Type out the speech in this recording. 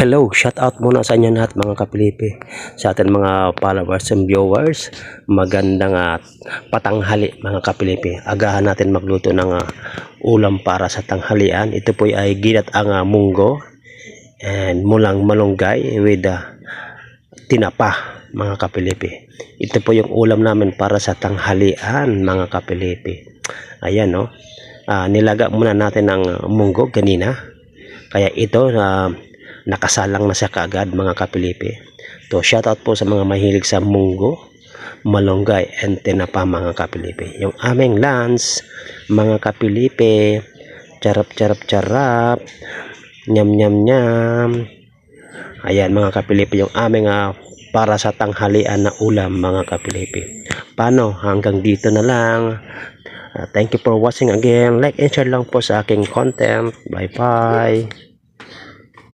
Hello, shout out muna sa inyo lahat mga kapilipi, sa ating mga followers and viewers. Magandang patanghali mga kapilipi. Agahan natin magluto ng ulam para sa tanghalian. Ito po ay ginat ang munggo and mulang malunggay with tinapa mga kapilipi. Ito po yung ulam namin para sa tanghalian mga kapilipi. Ayan no. Nilaga muna natin ang munggo kanina. Kaya ito nakasalang na siya kaagad mga kapilipi. To shoutout po sa mga mahilig sa munggo, malunggay and tinapa mga kapilipi. Yung aming lunch mga kapilipi, charap charap charap, nyam nyam nyam. Ayan mga kapilipi yung aming para sa tanghalian na ulam mga kapilipi. Paano? Hanggang dito na lang. Thank you for watching again. Like and share lang po sa aking content. Bye bye.